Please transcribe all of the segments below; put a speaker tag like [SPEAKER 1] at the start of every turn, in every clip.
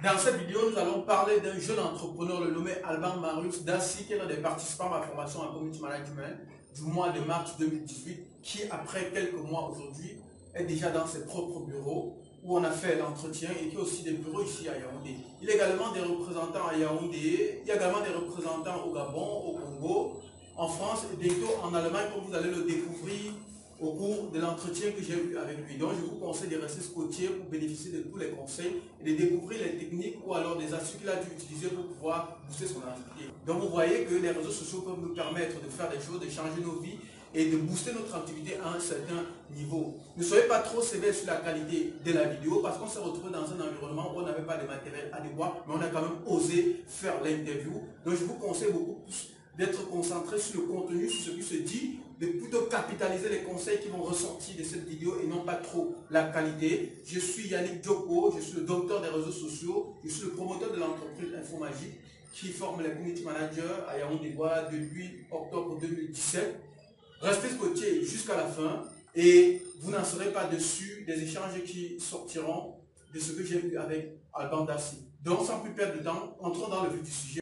[SPEAKER 1] Dans cette vidéo, nous allons parler d'un jeune entrepreneur, le nommé Alban Marius Daci, qui est l'un des participants à ma formation en community management du mois de mars 2018, qui après quelques mois aujourd'hui est déjà dans ses propres bureaux où on a fait l'entretien et qui a aussi des bureaux ici à Yaoundé. Il y a également des représentants à Yaoundé, il y a également des représentants au Gabon, au Congo, en France et bientôt en Allemagne, comme vous allez le découvrir au cours de l'entretien que j'ai eu avec lui. Donc je vous conseille de rester scotché pour bénéficier de tous les conseils et de découvrir les techniques ou alors des astuces qu'il a dû utiliser pour pouvoir booster son activité. Donc vous voyez que les réseaux sociaux peuvent nous permettre de faire des choses, de changer nos vies et de booster notre activité à un certain niveau. Ne soyez pas trop sévère sur la qualité de la vidéo parce qu'on s'est retrouvé dans un environnement où on n'avait pas de matériel adéquat, mais on a quand même osé faire l'interview. Donc je vous conseille beaucoup plus d'être concentré sur le contenu, sur ce qui se dit, de plutôt capitaliser les conseils qui vont ressortir de cette vidéo et non pas trop la qualité. Je suis Yannick Dioko, je suis le docteur des réseaux sociaux, je suis le promoteur de l'entreprise Infomagique qui forme les community managers à Yaoundé depuis octobre 2017. Restez scotchés jusqu'à la fin et vous n'en serez pas dessus des échanges qui sortiront de ce que j'ai vu avec Alban Daci. Donc sans plus perdre de temps, entrons dans le vif du sujet.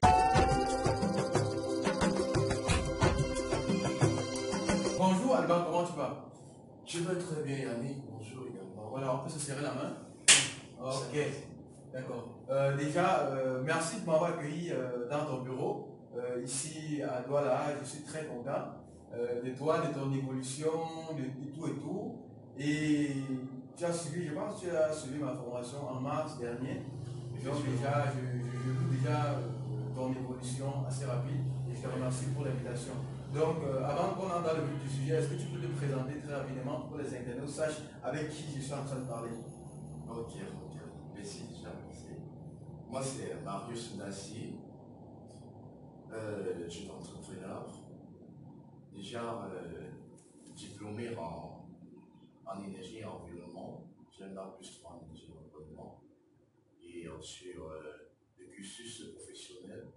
[SPEAKER 1] Bonjour Alban, comment tu vas?
[SPEAKER 2] Je vais très bien Yannick, bonjour également.
[SPEAKER 1] Voilà, on peut se serrer la main. Ok, d'accord. Merci de m'avoir accueilli dans ton bureau, ici à Douala. Je suis très content de toi, de ton évolution, de tout et tout. Et tu as suivi, je pense que tu as suivi ma formation en mars dernier. Donc déjà, je vu déjà ton évolution assez rapide et je te remercie pour l'invitation. Donc, avant qu'on entre dans le vif du sujet, est-ce que tu peux te présenter très rapidement pour que les internautes sachent avec qui je suis en train de parler?
[SPEAKER 2] Ok, merci déjà, merci. Moi c'est Marius Daci, jeune entrepreneur, déjà diplômé en énergie et environnement. J'ai un bac plus 3 en énergie et environnement. Et sur le cursus professionnel,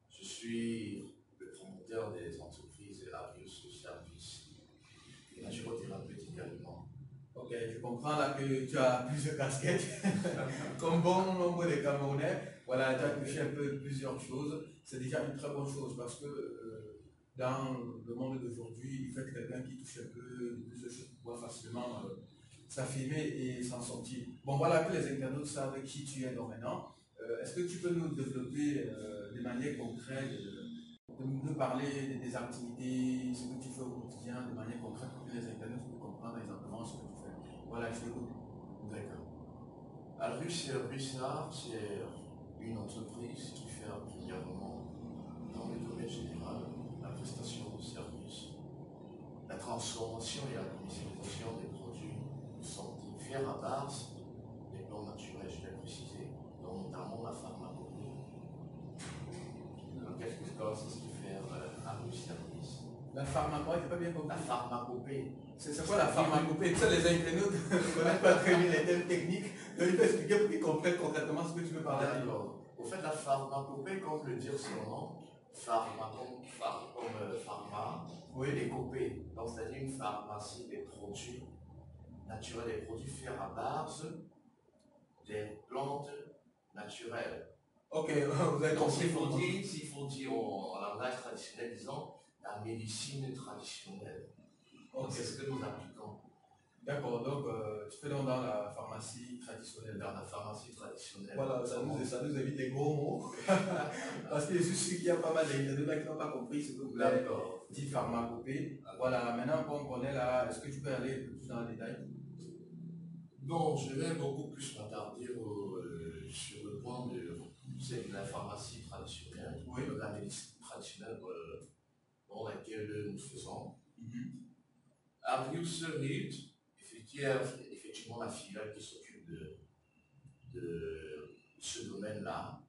[SPEAKER 2] je suis le promoteur des entreprises Arius Service et naturothérapeute également.
[SPEAKER 1] Ok, je comprends là que tu as plusieurs casquettes. Comme bon nombre de Camerounais, voilà, tu as touché un peu plusieurs choses. C'est déjà une très bonne chose parce que dans le monde d'aujourd'hui, il faut être quelqu'un qui touche un peu de plusieurs choses pour pouvoir facilement s'affirmer et s'en sortir. Bon, voilà que les internautes savent qui tu es donc maintenant. Est-ce que tu peux nous développer de manière concrète, de nous parler des activités, ce que tu fais au quotidien de manière concrète pour que les internautes puissent comprendre exactement ce que tu fais? Voilà, je t'écoute.
[SPEAKER 2] D'accord. Arius Service, c'est une entreprise qui fait premièrement, dans le domaine général, la prestation de services, la transformation et la commercialisation des produits de santé, faire à base des plantes naturels, je l'ai précisé, dont notamment la pharmacopée. Donc, qu'est-ce que c'est ce qui fait Arius Service?
[SPEAKER 1] La pharmacopée, j'ai pas bien compris.
[SPEAKER 2] La pharmacopée.
[SPEAKER 1] C'est quoi la pharmacopée? Tu sais, les internautes ne connaissent pas très bien les thèmes techniques. Donc, il faut expliquer pour qu'ils comprennent concrètement ce que tu veux parler.
[SPEAKER 2] D'accord. Au fait, la pharmacopée, comme le dire son nom, pharma, pharma, oui, les copées. Donc, c'est-à-dire une pharmacie des produits naturels, des produits faits à base des plantes naturelles.
[SPEAKER 1] Ok, vous avez compris.
[SPEAKER 2] S'il faut dire en langage traditionnel, disons, la médecine traditionnelle. Okay. C'est ce que nous appliquons.
[SPEAKER 1] D'accord, donc tu fais donc dans la pharmacie traditionnelle.
[SPEAKER 2] Dans la pharmacie traditionnelle.
[SPEAKER 1] Voilà, ça nous évite les gros mots. Parce que je suis sûr qu'il y a pas mal d'internautes qui n'ont pas compris ce que vous avez dit pharmacopée. Voilà, maintenant qu'on connaît là, est-ce que tu peux aller plus dans le détail?
[SPEAKER 2] Non, je vais beaucoup plus m'attarder sur le point de la pharmacie traditionnelle, oui, la médecine traditionnelle dans laquelle nous faisons. Arius Service, effectivement la filiale qui s'occupe de ce domaine-là,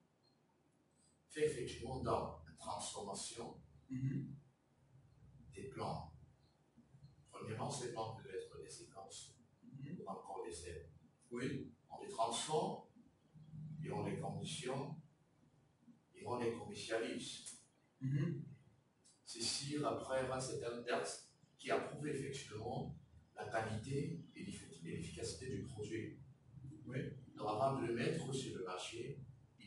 [SPEAKER 2] fait effectivement dans la transformation des plantes. Premièrement, ces plantes peuvent être des séquences ou encore des ailes. Oui. On les transforme et on les conditionne et on les commercialise. Ceci après un certain texte qui approuve effectivement la qualité et l'efficacité du produit. Oui. Donc avant de le mettre sur le marché,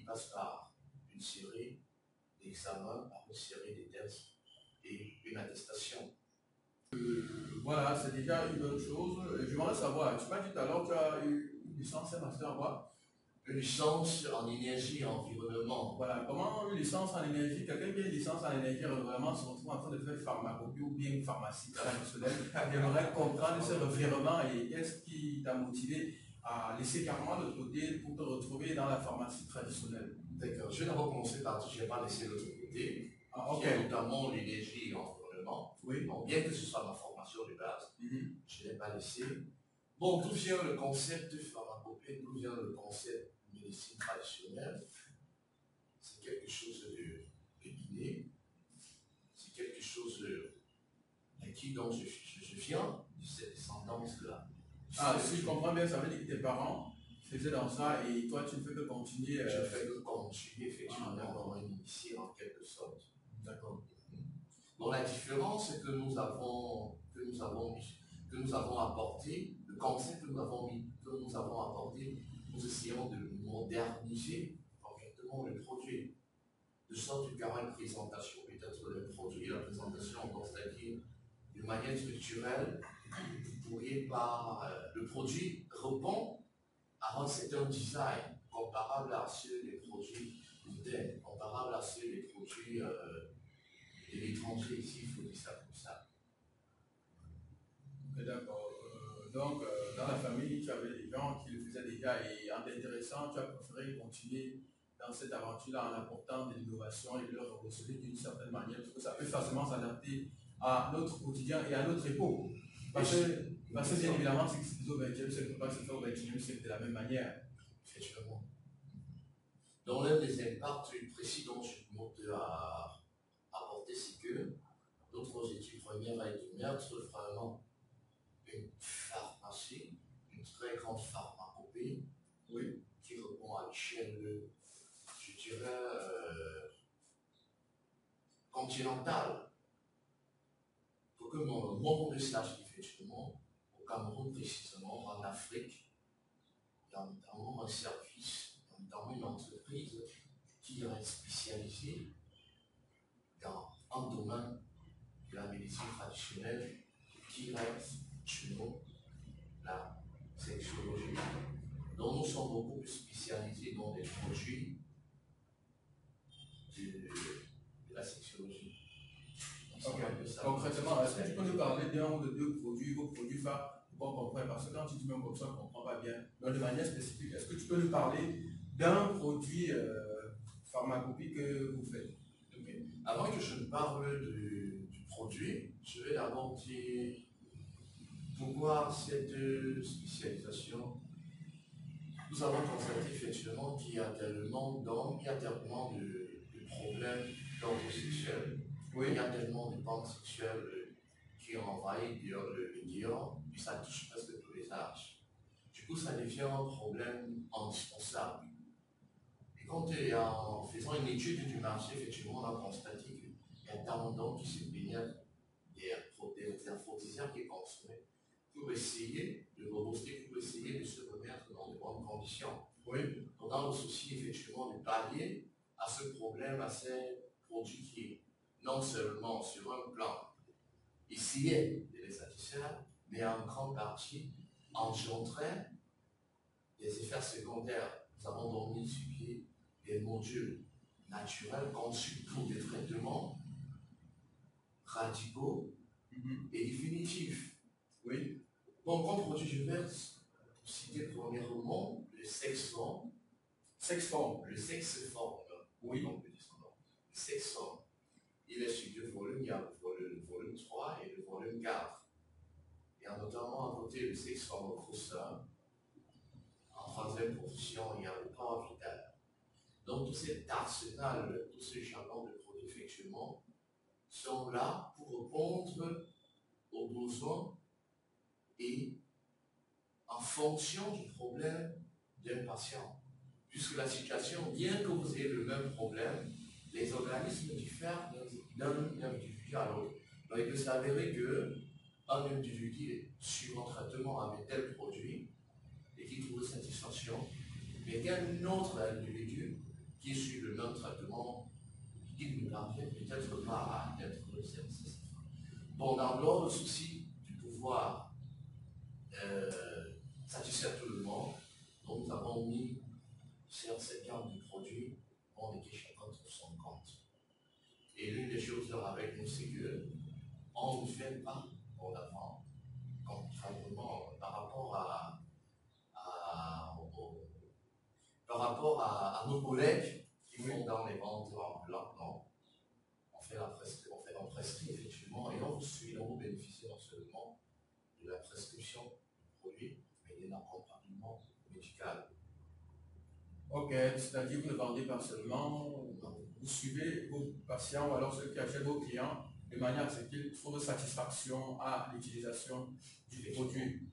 [SPEAKER 2] il passe par une série d'examens, par une série de tests et une attestation.
[SPEAKER 1] Voilà, c'est déjà une bonne chose. J'aimerais savoir, tu m'as dit tout à l'heure, tu as eu une licence, un master en quoi?
[SPEAKER 2] Une licence en énergie et environnement.
[SPEAKER 1] Voilà, comment une licence en énergie, quelqu'un qui a une licence en énergie renouvellement se retrouve en train de faire pharmacopée ou bien pharmacie traditionnelle, j'aimerais comprendre ce revirement et qu'est-ce qui t'a motivé à laisser carrément de côté pour te retrouver dans la pharmacie traditionnelle.
[SPEAKER 2] D'accord, je vais d'abord commencer par dire que je n'ai pas laissé l'autre côté, qui est notamment l'énergie et l'environnement.
[SPEAKER 1] Oui.
[SPEAKER 2] Donc, bien que ce soit ma formation de base, je n'ai pas laissé. Bon, d'où vient le concept de pharmacopée, d'où vient le concept de médecine traditionnelle? C'est quelque chose de inné, c'est quelque chose qui dont je viens de cette descendance-là.
[SPEAKER 1] Ah, si je comprends bien, ça veut dire que tes parents faisaient dans ça et toi tu ne fais que continuer.
[SPEAKER 2] Je fais que continuer effectivement dans un initié en quelque sorte.
[SPEAKER 1] D'accord.
[SPEAKER 2] Donc la différence c'est que nous avons apporté, le concept que nous avons apporté, nous essayons de moderniser complètement le produit, de sorte qu'il y aura une présentation peut-être le produit, la présentation, c'est-à-dire de manière structurelle, vous pourriez par le produit répond à un certain design comparable à ceux des produits modernes, comparable à ceux des produits de l'étranger, ici, il faut dire ça comme ça.
[SPEAKER 1] D'accord. Donc, dans la famille, tu avais des gens qui le faisaient déjà et en t'intéressant, tu as préféré continuer dans cette aventure-là en apportant de l'innovation et de le recevoir d'une certaine manière, parce que ça peut facilement s'adapter à notre quotidien et à notre époque. Parce que bien évidemment, ce qui se fait au 20e siècle ne peut pas se faire au 21e siècle de la même manière.
[SPEAKER 2] Effectivement. Dans l'un des impacts précis dont je monte à apporter, c'est que notre étude première et première sont vraiment une pharmacie, une très grande pharmacopée,
[SPEAKER 1] oui,
[SPEAKER 2] qui répond à l'échelle, je dirais, continentale. Pour que mon monde sache effectivement, au Cameroun précisément, en Afrique, il y a notamment un service, notamment une entreprise qui est spécialisée dans un domaine de la médecine traditionnelle qui reste chez nous la sexologie. Donc nous sommes beaucoup plus spécialisés dans les produits de la sexologie.
[SPEAKER 1] Okay. Concrètement, est-ce que tu peux nous parler d'un ou de deux produits, vos produits phares, pour qu'on comprenne? Parce que quand tu dis même comme ça, on ne comprend pas bien. Donc de manière spécifique, est-ce que tu peux nous parler d'un produit pharmacopée que vous faites?
[SPEAKER 2] Okay. Avant que je ne parle du produit, je vais d'abord dire pourquoi cette spécialisation. Nous avons constaté effectivement qu'il y a tellement d'hommes, il y a tellement de problèmes d'ordre sexuel, oui. Il y a tellement de bandes sexuelles qui ont envahi le médium, et ça touche presque tous les âges. Du coup, ça devient un problème indispensable. Et quand en faisant une étude du marché, effectivement, on a constaté qu'il y a tellement d'hommes qui se baignent des aphrodisiaques qui consommaient pour essayer de rebooster, pour essayer de se remettre dans de bonnes conditions. Oui. Donc, dans le souci, effectivement, de pallier à ce problème, à ces produits qui, non seulement sur un plan, essayaient de les satisfaire, mais en grande partie engendraient des effets secondaires. Nous avons donc mis sur pied des modules naturels conçus pour des traitements radicaux et définitifs. Oui. Donc, comme produit, je vais citer premièrement le sexe-forme.
[SPEAKER 1] Sexe-forme.
[SPEAKER 2] Le sexe-forme.
[SPEAKER 1] Oui.
[SPEAKER 2] Donc, le sexe-forme. Il est sur deux volumes. Il y a le volume 3 et le volume 4. Et en notamment à côté le sexe-forme crossin. En troisième position, il y a le corps vital. Donc, tout cet arsenal, tout ce jargon de produits, effectivement, sont là pour répondre aux besoins et en fonction du problème d'un patient. Puisque la situation, bien que vous ayez le même problème, les organismes diffèrent d'un individu à l'autre. Donc il peut s'avérer qu'un individu suivant traitement avec tel produit et qui trouve satisfaction, mais qu'un autre individu qui suit le même traitement, il ne parvient peut-être pas à être satisfait. Bon, dans l'ordre, le souci du pouvoir satisfaire tout le monde, donc nous avons mis sur cette gamme de produits, on était chacun sur son compte. Et l'une des choses avec nous, c'est qu'on ne fait pas en avant, contrairement par rapport à nos collègues qui font dans les ventes en blanc, non. On prescrit effectivement, et on vous suit, on vous bénéficie non seulement de la prescription du produit, mais d'un accompagnement médical.
[SPEAKER 1] Ok, c'est-à-dire que vous ne vendez pas seulement, vous suivez vos patients ou alors ceux qui achètent vos clients de manière à ce qu'ils trouvent satisfaction à l'utilisation du produit.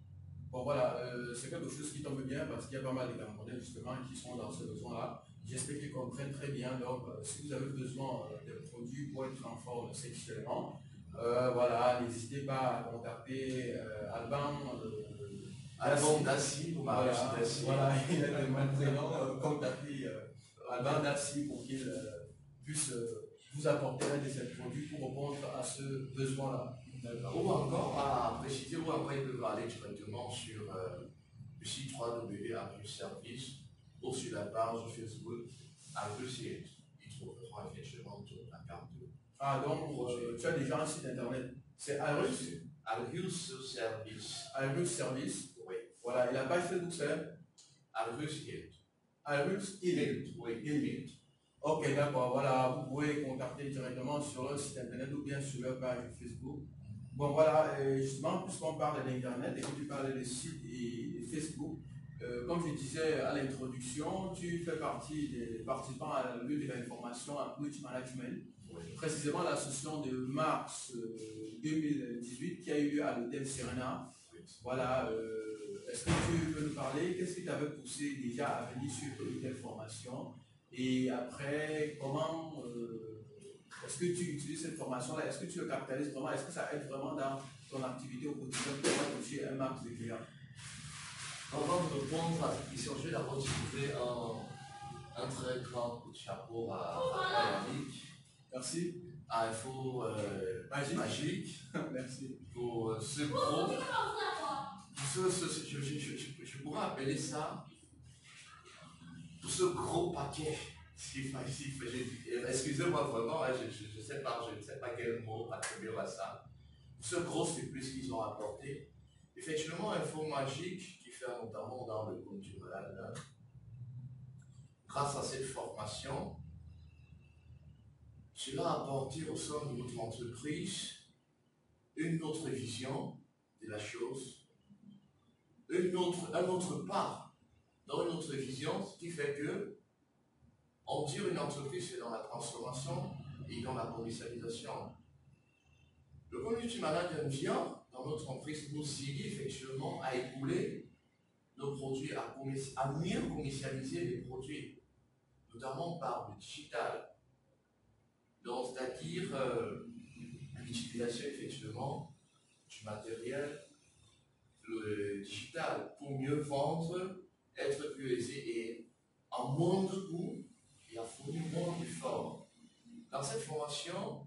[SPEAKER 1] Bon voilà, c'est quelque chose qui tombe bien parce qu'il y a pas mal de Camerounais justement qui sont dans ce besoin-là. J'espère qu'ils comprennent très bien. Donc, si vous avez besoin de produits pour être en forme sexuellement, voilà, n'hésitez pas à contacter Alban.
[SPEAKER 2] Alban Dassi, vous m'avez dit Dassi.
[SPEAKER 1] Voilà, il a mon prénom, contactez Alban Dassi pour qu'il puisse vous apporter un de ces produits pour répondre à ce besoin-là.
[SPEAKER 2] Ou encore, à préciser, ou encore ils peuvent aller directement sur le site www.agrusservice ou sur la page Facebook Agrusservice. Ils trouveront effectivement toute la carte.
[SPEAKER 1] Ah, donc tu as déjà un site internet. C'est Agrus
[SPEAKER 2] Service.
[SPEAKER 1] Agrus Service.
[SPEAKER 2] Oui.
[SPEAKER 1] Voilà, et la page Facebook c'est
[SPEAKER 2] Agrus Hilt.
[SPEAKER 1] Agrus Hilt.
[SPEAKER 2] Oui, Hilt.
[SPEAKER 1] Ok, d'accord, voilà, vous pouvez contacter directement sur leur site internet ou bien sur leur page Facebook. Bon, voilà, justement, puisqu'on parle d'Internet et que tu parles des sites et Facebook, comme je disais à l'introduction, tu fais partie des participants à la lutte de l'information à Community Management, précisément la session de mars 2018 qui a eu lieu à l'hôtel Serena. Voilà, est-ce que tu peux nous parler, qu'est-ce qui t'avait poussé déjà à venir sur une telle formation? Et après, comment est-ce que tu utilises cette formation-là? Est-ce que tu le capitalises vraiment? Est-ce que ça aide vraiment dans ton activité au quotidien pour toucher un max de clients?
[SPEAKER 2] Avant de répondre à cette question, je vais d'abord utiliser un très grand coup de chapeau à Yannick.
[SPEAKER 1] Merci.
[SPEAKER 2] À Info Magique.
[SPEAKER 1] Merci.
[SPEAKER 2] Pour ce gros. Je pourrais appeler ça. Pour ce gros paquet. Excusez-moi vraiment, je ne sais pas quel mot attribuer à ça. Ce gros surplus qu'ils ont apporté. Effectivement, Info Magique, qui fait notamment dans le compte du malade, grâce à cette formation, cela a apporté au sein de notre entreprise une autre vision de la chose, un autre pas dans une autre vision, ce qui fait que on dit une entreprise c'est dans la transformation et dans la commercialisation. Le community manager vient dans notre entreprise nous aider effectivement à écouler nos produits, à mieux commercialiser les produits, notamment par le digital. Donc, c'est-à-dire l'utilisation effectivement du matériel le digital pour mieux vendre, être plus aisé et en moindre coût et à fournir moins d'efforts. Dans cette formation,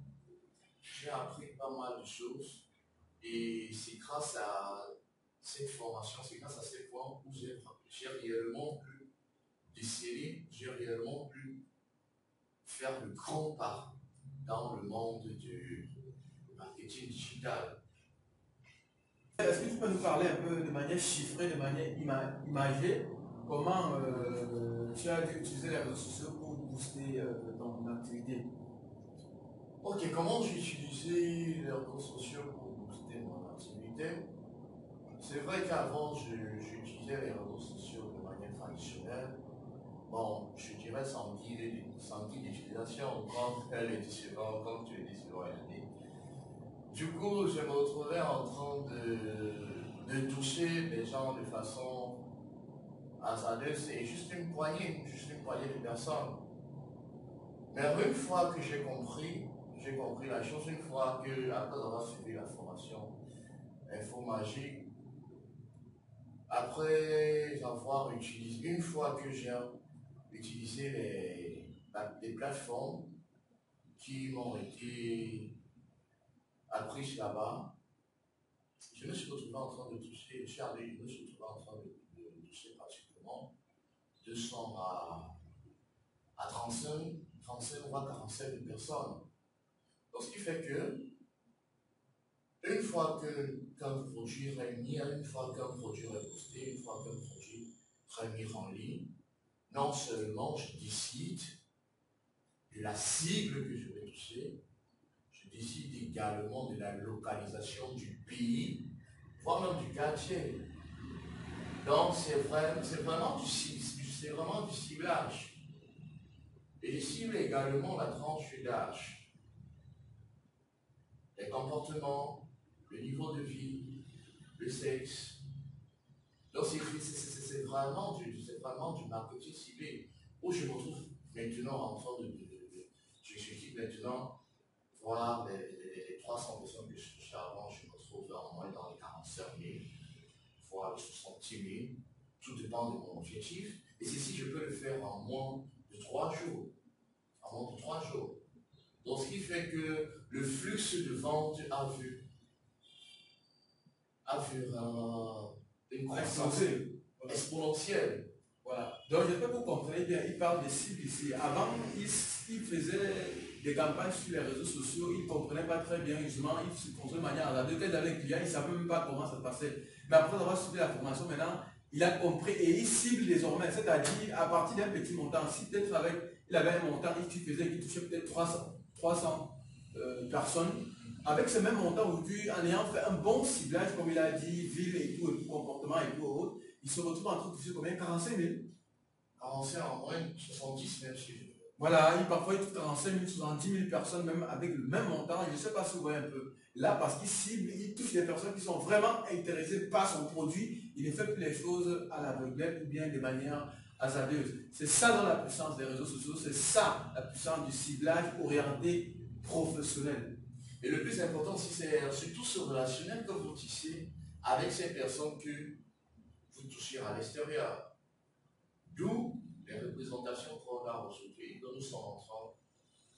[SPEAKER 2] j'ai appris pas mal de choses et c'est grâce à cette formation, c'est grâce à ces points où j'ai réellement pu déceler, j'ai réellement pu faire le grand pas dans le monde du marketing digital.
[SPEAKER 1] Est-ce que tu peux nous parler un peu de manière chiffrée, de manière imagée, comment tu as dû utiliser les réseaux sociaux pour booster ton activité?
[SPEAKER 2] Ok, comment j'ai utilisé les réseaux sociaux pour booster mon activité? C'est vrai qu'avant, j'utilisais les réseaux sociaux de manière traditionnelle. Bon, je dirais sans guide d'utilisation, comme tu le dis souvent, Yannick. Du coup, je me retrouvais en train de toucher les gens de façon hasardeuse et juste une poignée de personnes. Mais une fois que j'ai compris la chose, une fois que, après avoir suivi la formation Info Magique, après avoir utilisé, une fois que j'ai utilisé des plateformes qui m'ont été apprises là-bas. Je me suis retrouvé en train de toucher, Charlie, je me suis retrouvé en train de toucher pratiquement 200 à 35 voire 45 personnes. Donc, ce qui fait que, une fois qu'un produit est réuni, une fois qu'un produit est posté, une fois qu'un produit est mis en ligne, non seulement je décide de la cible que je vais toucher, je décide également de la localisation du pays, voire même du quartier. Donc c'est vraiment du ciblage. Et je cible également la tranche d'âge, les comportements, le niveau de vie, le sexe. Donc c'est vraiment du marketing ciblé, où je me retrouve maintenant en train je quitte maintenant voir les 300 personnes que je cherchais avant, je me retrouve en moins dans les 45 000, voire les 70 000, tout dépend de mon objectif, et ceci je peux le faire en moins de 3 jours, Donc ce qui fait que le flux de vente a vu une croissance exponentielle.
[SPEAKER 1] Voilà. Donc, j'espère que vous comprenez bien, il parle des cibles ici. Avant, il faisait des campagnes sur les réseaux sociaux, il ne comprenait pas très bien, justement, il se construisait de manière hasardeuse. Quand il avait un client, il ne savait même pas comment ça se passait. Mais après avoir suivi la formation, maintenant, il a compris et il cible désormais. C'est-à-dire, à partir d'un petit montant, si peut-être il avait un montant, il touchait peut-être 300 personnes. Avec ce même montant aujourd'hui, en ayant fait un bon ciblage, comme il a dit, ville et tout comportement et tout autre, il se retrouve en train de toucher combien? 45 000.
[SPEAKER 2] 45 en moyenne, 70 même si je veux.
[SPEAKER 1] Voilà, parfois il touche 45 000, 70 000 personnes, même avec le même montant. Je ne sais pas si vous voyez un peu. Là, parce qu'il cible, il touche des personnes qui sont vraiment intéressées par son produit. Il ne fait plus les choses à l'aveuglette ou bien de manière hasardeuse. C'est ça dans la puissance des réseaux sociaux, c'est ça la puissance du ciblage orienté professionnel.
[SPEAKER 2] Et le plus important aussi, c'est surtout ce relationnel que vous tissez avec ces personnes que vous touchez à l'extérieur. D'où les représentations qu'on a aujourd'hui, que nous sommes en train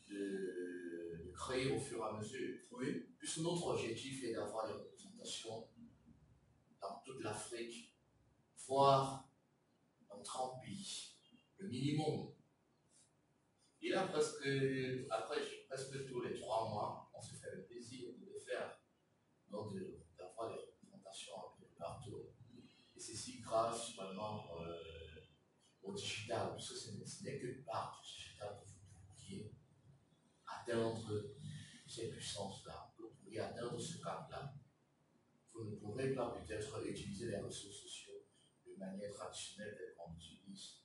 [SPEAKER 2] de créer au fur et à mesure. Oui. Puisque notre objectif est d'avoir des représentations dans toute l'Afrique, voire dans 30 pays, le minimum. Et là, presque tous les 3 mois, on se fait le plaisir de le faire, donc d'avoir des représentations un peu partout. Et ceci grâce vraiment au digital, parce que ce n'est que par le digital que vous pourriez atteindre ces puissances-là, que vous pourriez atteindre ce cap-là. Vous ne pourrez pas peut-être utiliser les réseaux sociaux de manière traditionnelle telle qu'on utilise,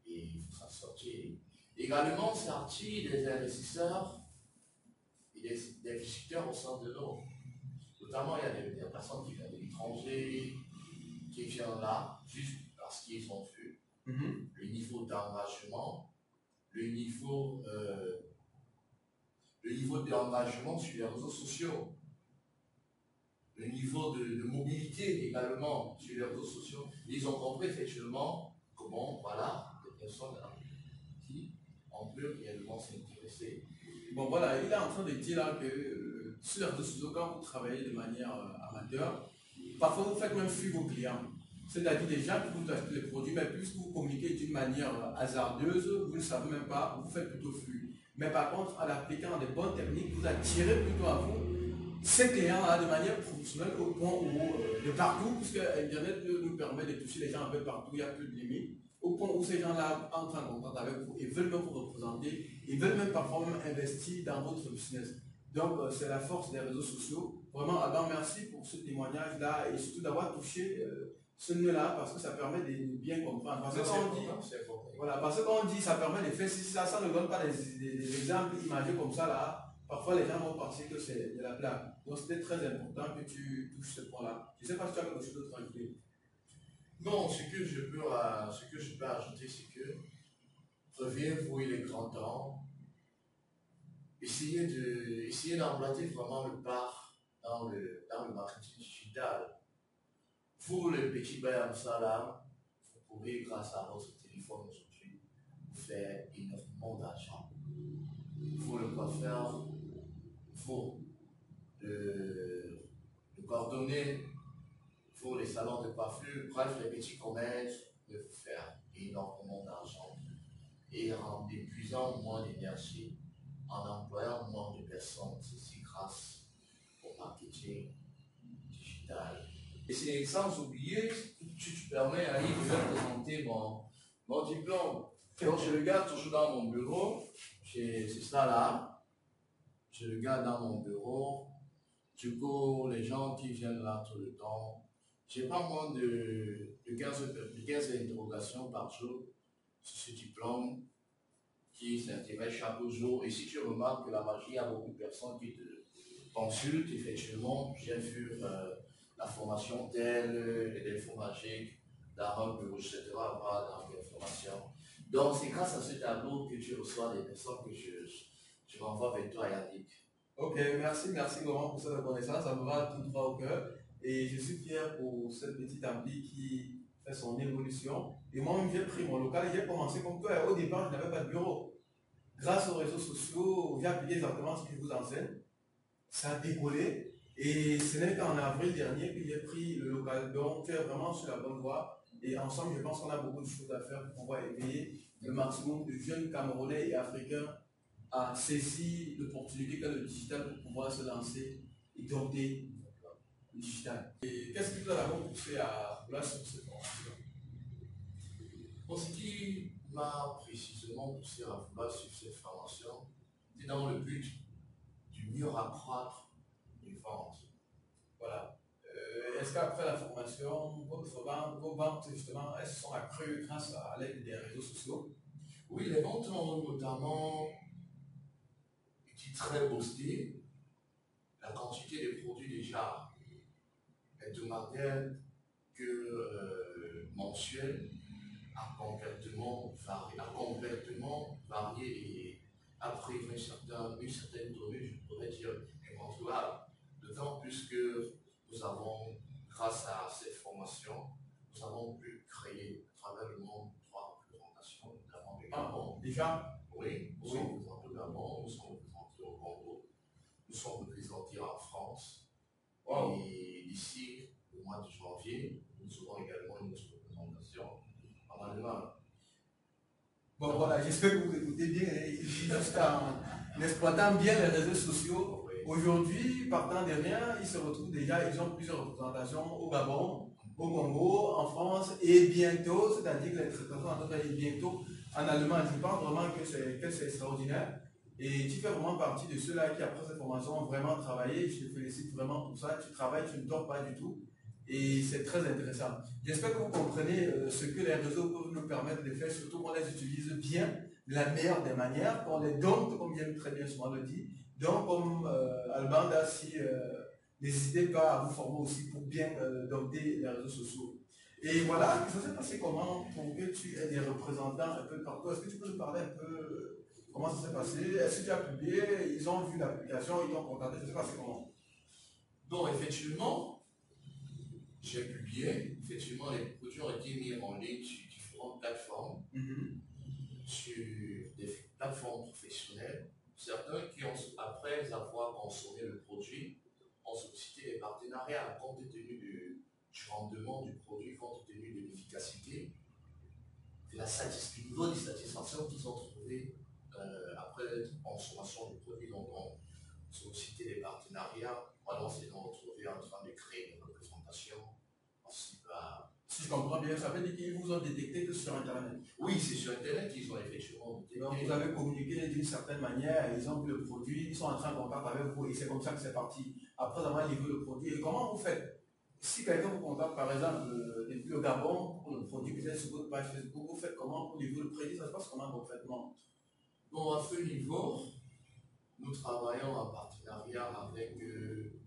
[SPEAKER 2] et il faut s'en sortir. Également sortir des investisseurs et des visiteurs au sein de nous. Notamment, il y a des personnes qui viennent de l'étranger, qui viennent là juste parce qu'ils ont vu le niveau d'engagement, le niveau d'engagement sur les réseaux sociaux, le niveau de mobilité également sur les réseaux sociaux. Ils ont compris effectivement comment, voilà, des personnes qui on peut réellement s'intéresser.
[SPEAKER 1] Bon voilà, il est en train de dire là que sur les réseaux sociaux, quand vous travaillez de manière amateur, parfois vous faites même fuir vos clients. C'est-à-dire des gens qui vous achètent les produits, mais puisque vous communiquez d'une manière hasardeuse, vous ne savez même pas, vous faites plutôt fuir. Mais par contre, en appliquant des bonnes techniques, vous attirez plutôt à vous ces clients-là de manière professionnelle au point où, de partout, puisque Internet nous permet de toucher les gens un peu partout, il n'y a plus de limite. Au point où ces gens-là entrent en contact avec vous et veulent même vous représenter, ils veulent même parfois même investir dans votre business. Donc, c'est la force des réseaux sociaux. Vraiment, Adam, merci pour ce témoignage-là et surtout d'avoir touché ce nœud-là parce que ça permet de bien comprendre. Parce que quand on dit, ça permet de faire ça ne donne pas des exemples imagés comme ça là. Parfois, les gens vont penser que c'est de la blague. Donc, c'était très important que tu touches ce point-là. Je ne sais pas si tu as quelque chose d'autre à ajouter.
[SPEAKER 2] Non, ce que je peux ajouter, c'est que reviens-vous, il est grand temps. Essayez d'emboîter vraiment le pas dans le marketing digital. Vous, le petit Bayam Salam, vous pouvez, grâce à votre téléphone aujourd'hui, faire énormément d'argent. Il faut le coiffeur, il faut le cordonnier, il faut les salons de coiffure, bref, les petits commerces peuvent faire énormément d'argent et en épuisant moins d'énergie, en employant moins de personnes, ceci grâce au marketing digital. Et c'est sans oublier, tu te permets à y présenter mon diplôme. Donc je le garde toujours dans mon bureau, c'est ça là, je le garde dans mon bureau. Du coup, les gens qui viennent là tout le temps, j'ai pas moins de 15 interrogations par jour sur ce diplôme qui s'intéresse chaque jour. Et si tu remarques que la magie, il y a beaucoup de personnes qui te consultent, effectivement, j'ai vu la formation telle, les fonds magiques, d'Aaron Bureau, etc., dans l'information. Donc, c'est grâce à ce tableau que tu reçois des personnes que je m'envoie vers toi, Yannick.
[SPEAKER 1] Ok, merci Laurent pour cette reconnaissance, ça me va tout droit au cœur. Et je suis fier pour cette petite appli qui fait son évolution. Et moi-même, j'ai pris mon local et j'ai commencé comme toi. Au départ, je n'avais pas de bureau. Grâce aux réseaux sociaux, j'ai appliqué exactement ce que je vous enseigne. Ça a décollé. Et ce n'est qu'en avril dernier que j'ai pris le local. Donc, tu es vraiment sur la bonne voie. Et ensemble, je pense qu'on a beaucoup de choses à faire pour pouvoir éveiller le maximum de jeunes Camerounais et Africains à saisir l'opportunité qu'a le digital pour pouvoir se lancer et dompter le digital. Et qu'est-ce qui vous a d'abord poussé à vouloir sur cette formation?
[SPEAKER 2] Bon, ce qui m'a précisément poussé à vouloir suivre cette formation, c'est dans le but de mieux accroître les ventes.
[SPEAKER 1] Voilà. Est-ce qu'après la formation, vos ventes justement, elles se sont accrues grâce à l'aide des réseaux sociaux?
[SPEAKER 2] Oui, les ventes ont notamment été très boostées. La quantité de produits déjà hebdomadaire que mensuel a complètement varié et a pris une certaine donnée, je pourrais dire, incontrôlable. D'autant plus que nous avons, grâce à cette formation, nous avons pu créer à travers le monde 3 représentations, notamment le Gabon.
[SPEAKER 1] Déjà?
[SPEAKER 2] Oui, nous sommes représentés au Gabon, nous sommes représentés au Congo, nous sommes représentés en France.
[SPEAKER 1] Wow.
[SPEAKER 2] Et d'ici le mois de janvier, nous aurons également une autre représentation en Allemagne.
[SPEAKER 1] Bon voilà, j'espère que vous écoutez bien, juste en exploitant bien les réseaux sociaux. Oui. Aujourd'hui, partant de rien, ils se retrouvent déjà, ils ont plusieurs représentations au Gabon, au Congo, en France et bientôt, c'est-à-dire que les représentations vont bientôt en Allemagne. Je pense vraiment que c'est extraordinaire. Et tu fais vraiment partie de ceux-là qui, après cette formation, ont vraiment travaillé. Je te félicite vraiment pour ça. Tu travailles, tu ne dors pas du tout. Et c'est très intéressant. J'espère que vous comprenez ce que les réseaux peuvent nous permettre de faire, surtout qu'on les utilise bien, de la meilleure des manières, qu'on les dompte, comme j'aime très bien souvent le dit. Donc, comme Albanda, si n'hésitez pas à vous former aussi pour bien dompter les réseaux sociaux. Et voilà, ça s'est passé comment pour que tu aies des représentants un peu partout? Est-ce que tu peux nous parler un peu comment ça s'est passé? Est-ce que tu as publié? Ils ont vu l'application, ils t'ont contacté, ça s'est passé comment?
[SPEAKER 2] Donc, effectivement, j'ai publié, effectivement, les produits ont été mis en ligne sur différentes plateformes, sur des plateformes professionnelles. Certains qui, après avoir consommé le produit, ont sollicité des partenariats compte tenu du rendement du produit, compte tenu de l'efficacité, du niveau de satisfaction qu'ils ont trouvé après la consommation du produit. Donc, on sollicité des partenariats. Voilà, on s'est retrouvé en train de créer une représentation.
[SPEAKER 1] Si je comprends bien, ça veut dire qu'ils vous ont détecté que sur Internet.
[SPEAKER 2] Oui, c'est sur Internet qu'ils ont effectivement détecté.
[SPEAKER 1] Donc vous avez communiqué d'une certaine manière, ils ont vu le produit, ils sont entrés en contact avec vous et c'est comme ça que c'est parti. Après avoir livré le produit, et comment vous faites? Si quelqu'un vous contacte par exemple depuis le Gabon pour le produit, peut-être sur votre page Facebook, vous faites comment pour livrer le produit? Ça se passe comment concrètement?
[SPEAKER 2] Bon, à ce niveau, nous travaillons en partenariat avec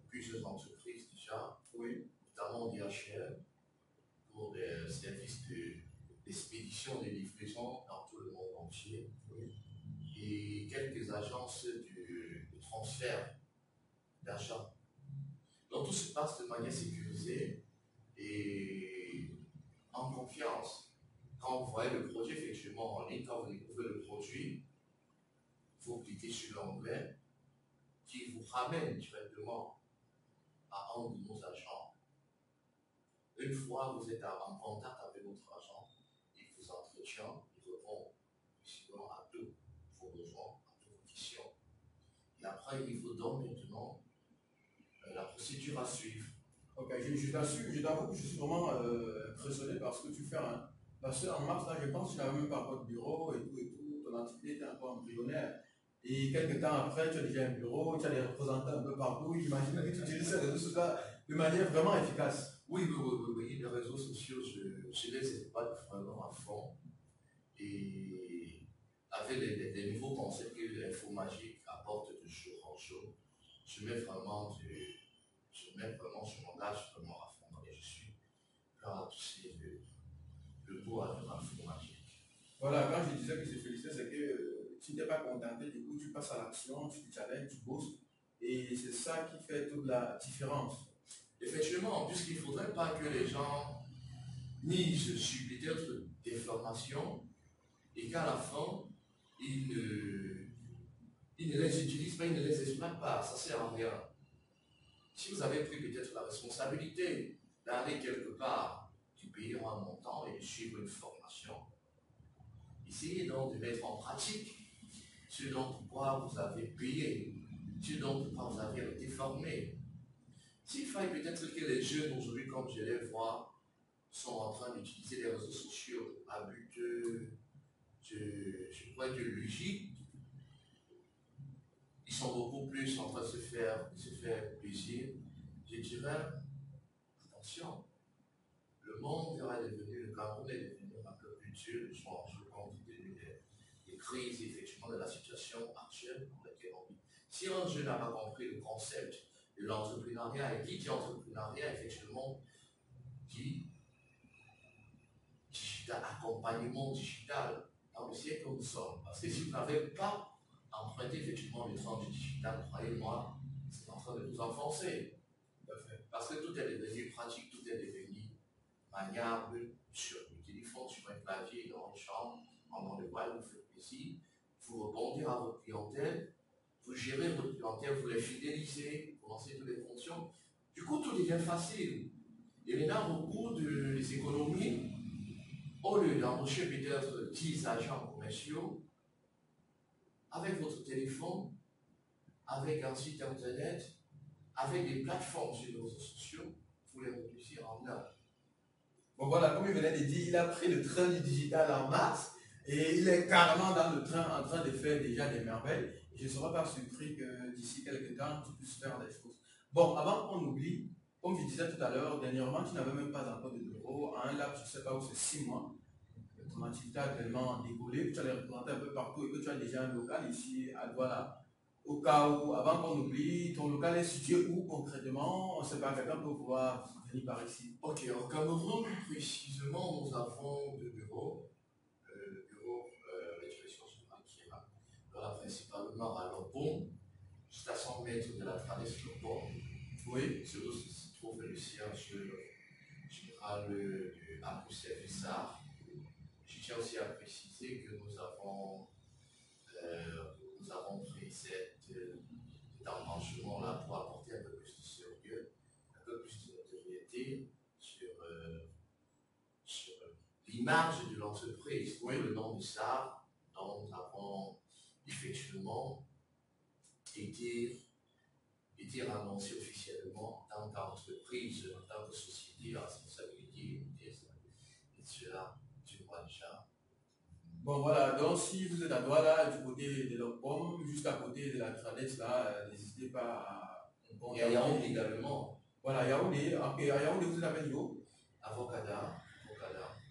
[SPEAKER 2] plusieurs entreprises déjà, oui, notamment DHL, pour des services d'expédition, de livraison dans tout le monde entier, oui, et quelques agences de transfert d'argent. Donc tout se passe de manière sécurisée et en confiance. quand vous voyez le produit effectivement en ligne, quand vous découvrez le produit, vous cliquez sur l'onglet qui vous ramène directement à un de nos agents. Une fois que vous êtes en contact avec votre agent, il vous entretient, il répond effectivement à tous vos besoins, à toutes vos questions. Et après, il vous donne maintenant la procédure à suivre.
[SPEAKER 1] Ok, je t'avoue que je suis vraiment impressionné par ce que tu fais. Hein. Parce qu'en mars, là, je pense que tu n'avais même pas votre bureau et tout, ton entité était encore embryonnaire. Et quelques temps après, tu as déjà un bureau, tu as des représentants un peu partout. J'imagine que tu utilises ces réseaux sociaux de manière vraiment efficace.
[SPEAKER 2] Oui, les réseaux sociaux, je les exploite vraiment à fond. Et avec les nouveaux concepts que l'infomagique apporte de jour en jour, je mets vraiment je m'engage vraiment à fond et je suis prêt à toucher le bout à l'infomagique.
[SPEAKER 1] Voilà, quand je disais que je félicitais, c'est que tu n'es pas contenté, du coup tu passes à l'action, tu te challenges, tu bosses, et c'est ça qui fait toute la différence.
[SPEAKER 2] Effectivement, puisqu'il ne faudrait pas que les gens misent sur peut-être des formations et qu'à la fin, ils ne les utilisent pas, ils ne les exploitent pas, ça ne sert à rien. Si vous avez pris peut-être la responsabilité d'aller quelque part, de payer un montant et de suivre une formation, essayez donc de mettre en pratique ce dont pourquoi vous avez payé, ce dont pourquoi vous avez été formé. S'il faille peut-être que les jeunes aujourd'hui, comme je les vois, sont en train d'utiliser les réseaux sociaux à but je crois, de logique, ils sont beaucoup plus en train de se faire plaisir. Je dirais, attention, le monde est devenu, le Cameroun est devenu un peu plus dur, je compte tenu des crises, effectivement, de la situation actuelle dans laquelle on vit. Si un jeune n'a pas compris le concept de l'entrepreneuriat, et qui dit entrepreneuriat, effectivement, dit digital, accompagnement digital dans le siècle où nous sommes. Parce que si vous n'avez pas emprunté effectivement le train du digital, croyez-moi, c'est en train de vous enfoncer. Parce que tout est devenu pratique, tout est devenu maniable sur le téléphone, sur un clavier, dans une chambre, pendant le voile, vous faites plaisir, vous répondez à votre clientèle, vous gérez votre clientèle, vous les fidélisez, vous lancez toutes les fonctions. Du coup, tout devient facile. Et maintenant, au cours des économies, au lieu d'embaucher peut-être 10 agents commerciaux, avec votre téléphone, avec un site internet, avec des plateformes sur les réseaux sociaux, vous les réduire en heure.
[SPEAKER 1] Bon voilà, comme il venait de dire, il a pris le train du digital en mars et il est carrément dans le train en train de faire déjà des merveilles. Et je ne serais pas surpris que d'ici quelques temps, tu puisses faire des choses. Bon, avant qu'on oublie, comme je disais tout à l'heure, dernièrement, tu n'avais même pas encore de bureau. À un laps, je ne sais pas où, c'est 6 mois. Ton activité a tellement décollé que tu as les représenter un peu partout et que tu as déjà un local ici à Douala. Au cas où, avant qu'on oublie, ton local est situé où concrètement? On ne sait pas, quelqu'un peut pouvoir venir par ici.
[SPEAKER 2] Ok, au Cameroun, précisément, nous avons deux bureaux. Le bureau d'expression qui est là, principalement à Lopon, juste à 100 mètres de la traverse Lopon. Oui, c'est où se trouve le siège général de Apoussef Vissard. Je tiens aussi à préciser que nous avons pris cet embranchement-là pour apporter un peu plus de sérieux, un peu plus de notoriété sur l'image de l'entreprise. Oui, le nom du SAR, dont nous avons effectivement été annoncé officiellement en tant qu'entreprise, en tant que société à responsabilité, et cela, tu vois déjà.
[SPEAKER 1] Bon voilà, donc si vous êtes à Douala, du côté de l'Opom, juste à côté de la Tradès, là, n'hésitez pas à...
[SPEAKER 2] Bon, il y a Yaoundé également.
[SPEAKER 1] Voilà, Yaoundé, ok, à Yaoundé vous êtes à niveau.
[SPEAKER 2] À Vocada.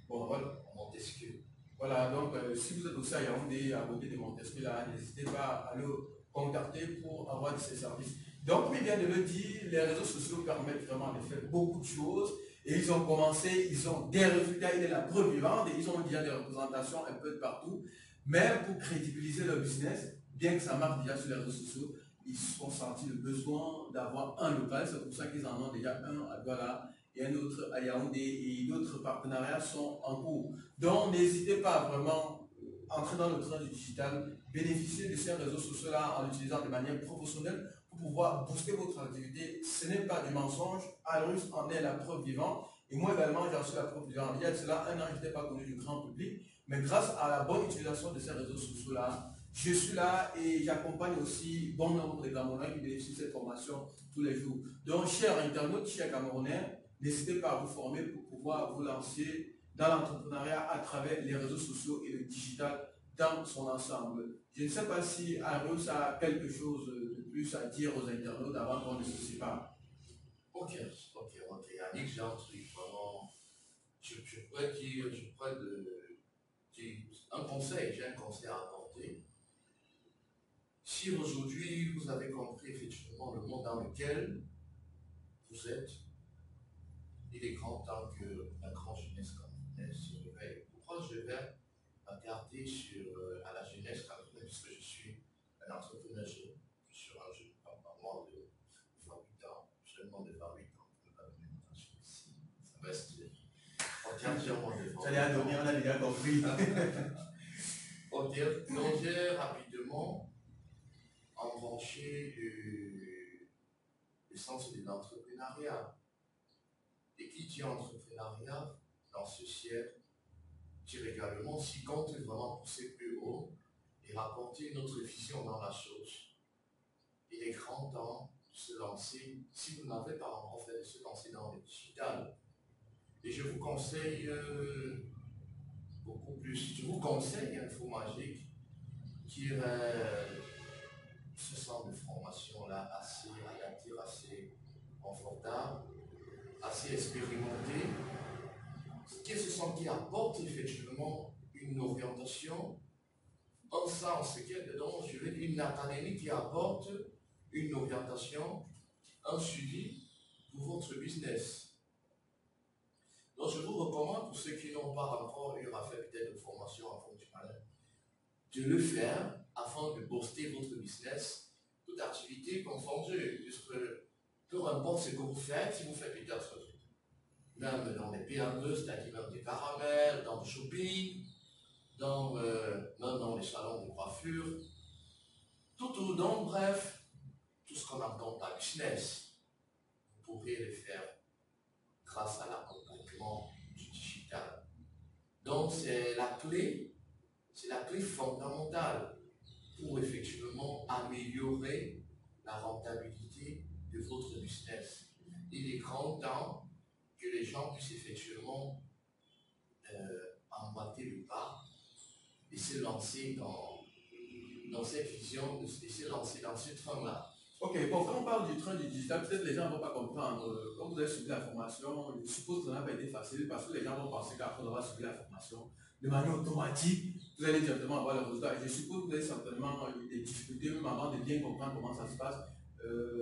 [SPEAKER 1] Bon, voilà.
[SPEAKER 2] Montesquieu.
[SPEAKER 1] Voilà, donc si vous êtes aussi à Yaoundé, à côté de Montesquieu, là, n'hésitez pas à le contacter pour avoir de ces services. Donc, oui, bien de le dire, les réseaux sociaux permettent vraiment de faire beaucoup de choses. Et ils ont commencé, ils ont des résultats, il est la preuve vivante, et ils ont déjà des représentations un peu de partout. Mais pour crédibiliser leur business, bien que ça marche déjà sur les réseaux sociaux, ils ont senti le besoin d'avoir un local. C'est pour ça qu'ils en ont déjà un à Douala. et un autre à Yaoundé, et d'autres partenariats sont en cours. Donc, n'hésitez pas à vraiment entrer dans le train du digital, bénéficier de ces réseaux sociaux-là en l'utilisant de manière professionnelle pour pouvoir booster votre activité. Ce n'est pas du mensonge, Alrus en est la preuve vivante, et moi également j'en suis la preuve vivante. Il y a de cela un an, je n'étais pas connu du grand public, mais grâce à la bonne utilisation de ces réseaux sociaux-là, je suis là et j'accompagne aussi bon nombre de Camerounais qui bénéficient de cette formation tous les jours. Donc, chers internautes, chers Camerounais, n'hésitez pas à vous former pour pouvoir vous lancer dans l'entrepreneuriat à travers les réseaux sociaux et le digital dans son ensemble. Je ne sais pas si Arus a quelque chose de plus à dire aux internautes avant qu'on ne se sépare.
[SPEAKER 2] Ok. Yannick, j'ai un truc vraiment. Je pourrais dire, un conseil, j'ai un conseil à apporter. Si aujourd'hui vous avez compris effectivement le monde dans lequel vous êtes, il est grand temps que la grande jeunesse camerounaise se réveille. Pourquoi je vais regarder à la jeunesse camerounaise, puisque je suis un entrepreneur jeune, je suis un jeune, pas moins de 28 ans, seulement de 28 ans, pour ne pas donner mon âge ici. Ça reste entièrement de 28 ans.
[SPEAKER 1] J'allais adonner, on a déjà compris.
[SPEAKER 2] Donc j'ai rapidement embranché le sens de l'entrepreneuriat. Et qui dit entrepreneuriat dans ce siècle, dire également si compte vraiment pousser plus haut et rapporter notre vision dans la chose. Il est grand temps de se lancer, si vous n'avez pas encore fait, de se lancer dans le digital. Et je vous conseille beaucoup plus. Je vous conseille Info Magique qui est ce centre de formation-là assez adapté, assez confortable, assez expérimenté, qui est ce centre qui apporte effectivement une orientation, un sens, donc je veux dire une académie qui apporte une orientation, un suivi pour votre business. Donc je vous recommande, pour ceux qui n'ont pas encore eu à faire peut-être de formation en fond du malin, de le faire afin de booster votre business, toute activité confondue, puisque peu importe ce que vous faites, si vous faites peut-être même dans les PME, c'est-à-dire même des caramels, dans le shopping, même dans les salons de coiffure, donc bref, tout ce qu'on appelle un business, vous pourrez le faire grâce à l'accompagnement du digital. Donc c'est la clé fondamentale pour effectivement améliorer la rentabilité de votre business. Il est grand temps que les gens puissent effectivement emboîter le pas et se lancer dans cette vision, et se lancer dans ce train-là.
[SPEAKER 1] Ok, bon, quand on parle du train du digital, peut-être les gens ne vont pas comprendre. Quand vous avez suivi la formation, je suppose que ça n'a pas été facile parce que les gens vont penser qu'après avoir suivi la formation, de manière automatique, vous allez directement avoir le résultat. Je suppose que vous avez certainement eu des difficultés, même avant de bien comprendre comment ça se passe.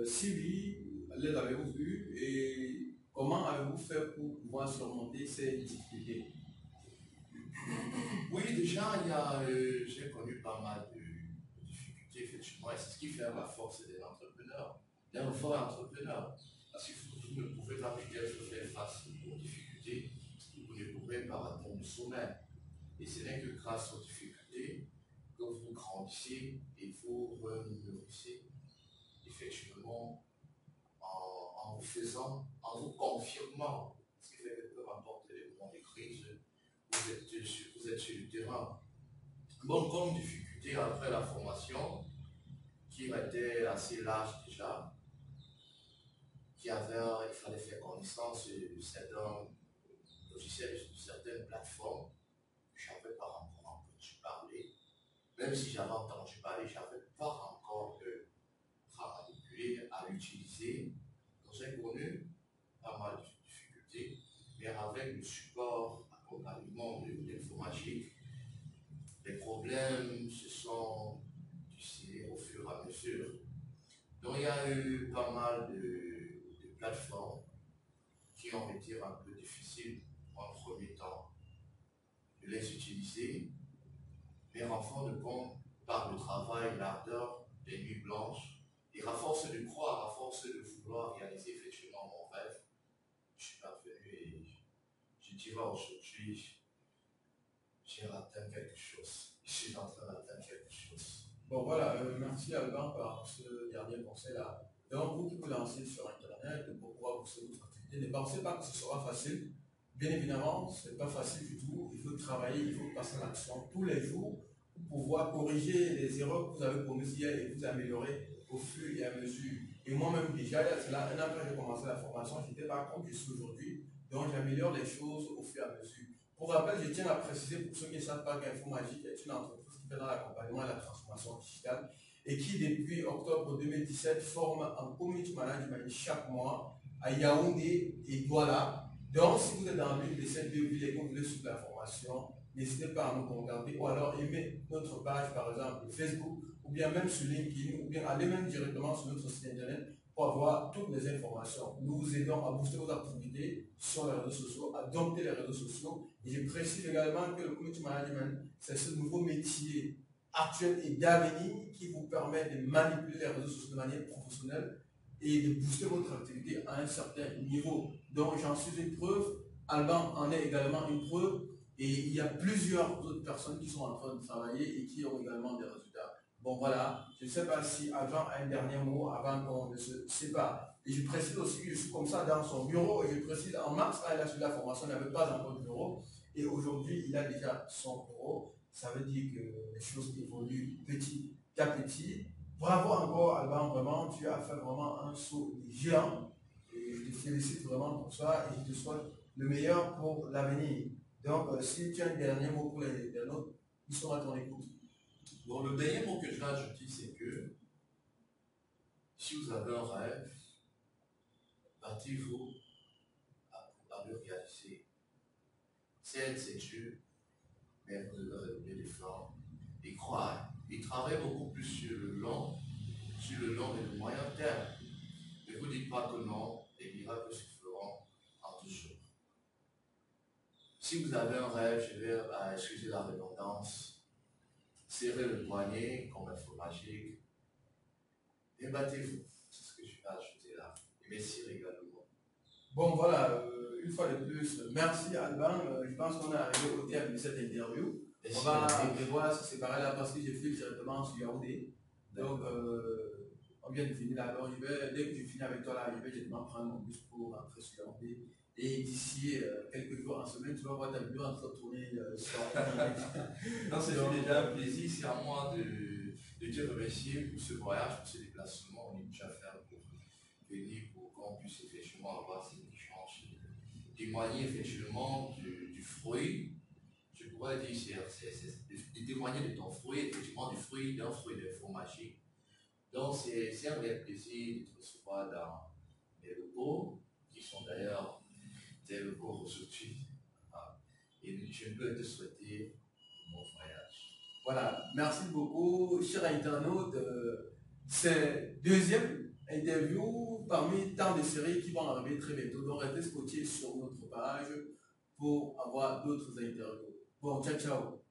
[SPEAKER 1] Si oui, les avez-vous vues et comment avez-vous fait pour pouvoir surmonter ces difficultés?
[SPEAKER 2] Oui, déjà, j'ai connu pas mal de difficultés, effectivement, et c'est ce qui fait la force des entrepreneurs, d'un fort entrepreneur. Parce que vous ne pouvez pas peut-être faire face aux difficultés, vous ne pouvez pas atteindre le sommet. Et ce n'est que grâce aux difficultés que vous grandissez et vous renourrissez, effectivement, en vous faisant, en vous confirmant, ce qui fait que peu importe les moments de crise, vous êtes sur le terrain. Bon, comme difficulté après la formation, qui était assez large déjà, il fallait faire connaissance de certains logiciels, de certaines plateformes que je n'avais pas encore entendu parler. Même si j'avais entendu parler, je n'avais pas encore manipuler, à l'utiliser. Donc j'ai connu pas mal de difficultés, mais avec le support, accompagnement de l'informatique, les problèmes se sont dissipés au fur et à mesure. Donc il y a eu pas mal de plateformes qui ont été un peu difficiles en premier temps de les utiliser, mais en fin de compte, par le travail, l'ardeur, les nuits blanches, et à force de croire, à force de vouloir réaliser effectivement mon rêve, je suis parvenu tu vois, aujourd'hui, j'ai raté quelque chose. Je suis en train d'atteindre quelque chose.
[SPEAKER 1] Bon voilà, merci Alban par ce dernier conseil-là. Donc vous qui vous lancez sur Internet pour pouvoir booster votre activité, ne pensez pas que ce sera facile. Bien évidemment, ce n'est pas facile du tout. Il faut travailler, il faut passer à l'action tous les jours pour pouvoir corriger les erreurs que vous avez commises hier et vous améliorer au fur et à mesure. Et moi-même déjà, il y a cela, un an quand j'ai commencé la formation, je n'étais pas comme je suis aujourd'hui. Donc j'améliore les choses au fur et à mesure. Pour rappel, je tiens à préciser pour ceux qui ne savent pas qu'InfoMagic est une entreprise qui fait dans l'accompagnement et la transformation digitale et qui depuis octobre 2017 forme en community management chaque mois à Yaoundé et Douala. Donc si vous êtes dans l'une de ces deux villes et que vous voulez suivre la formation, n'hésitez pas à nous contacter ou alors aimer notre page par exemple Facebook ou bien même sur LinkedIn ou bien aller même directement sur notre site internet pour avoir toutes les informations. Nous vous aidons à booster vos activités sur les réseaux sociaux, à dompter les réseaux sociaux. Et je précise également que le community management, c'est ce nouveau métier actuel et d'avenir qui vous permet de manipuler les réseaux sociaux de manière professionnelle et de booster votre activité à un certain niveau. Donc j'en suis une preuve, Alban en est également une preuve, et il y a plusieurs autres personnes qui sont en train de travailler et qui ont également des résultats. Bon voilà, je ne sais pas si Alban a un dernier mot avant qu'on ne se sépare. Et je précise aussi que je suis comme ça dans son bureau, et je précise en mars, quand il a suivi la formation, il n'avait pas encore de bureau, et aujourd'hui il a déjà son bureau. Ça veut dire que les choses évoluent petit à petit. Bravo encore Alban, vraiment, tu as fait vraiment un saut géant, et je te félicite vraiment pour ça, et je te souhaite le meilleur pour l'avenir. Donc, si tu as un dernier mot pour les internautes, ils seront à ton écoute.
[SPEAKER 2] Bon, le dernier mot que je vais ajouter, c'est que si vous avez un rêve, battez-vous à le réaliser. Certes, c'est Dieu, mais vous devez redonner des formes et croire. Et travaillez beaucoup plus sur le long et le moyen terme. Ne vous dites pas que non, les miracles se feront en toujours. Si vous avez un rêve, je vais excuser la redondance, serrez le poignet comme un feu magique et battez-vous. C'est ce que je vais ajouter là. Et merci également.
[SPEAKER 1] Bon, voilà, une fois de plus, merci Alban. Je pense qu'on est arrivé au terme de cette interview. On va devoir se séparer là parce que je file directement sur Yaoundé. Donc, on vient de finir là. Alors, dès que je finis avec toi là, je vais directement prendre mon bus pour rentrer sur Yaoundé. Et d'ici quelques jours en semaine, tu vas voir ta vidéo en train de tourner sur
[SPEAKER 2] Non, c'est déjà un plaisir. C'est à moi de te remercier pour ce voyage, pour ce déplacement. On est déjà fait pour venir pour qu'on puisse effectivement avoir cet échange, témoigner effectivement du fruit. Je pourrais dire, c'est de témoigner de ton fruit, effectivement du fruit d'un fruit d'informatique. Donc, c'est un vrai plaisir de te recevoir dans les locaux, qui sont d'ailleurs des locaux aujourd'hui. Et je peux te souhaiter un bon voyage.
[SPEAKER 1] Voilà, merci beaucoup, chers internautes. C'est deuxième interview parmi tant de séries qui vont arriver très bientôt. Donc, restez scotchés sur notre page pour avoir d'autres interviews. Bon, ciao, ciao.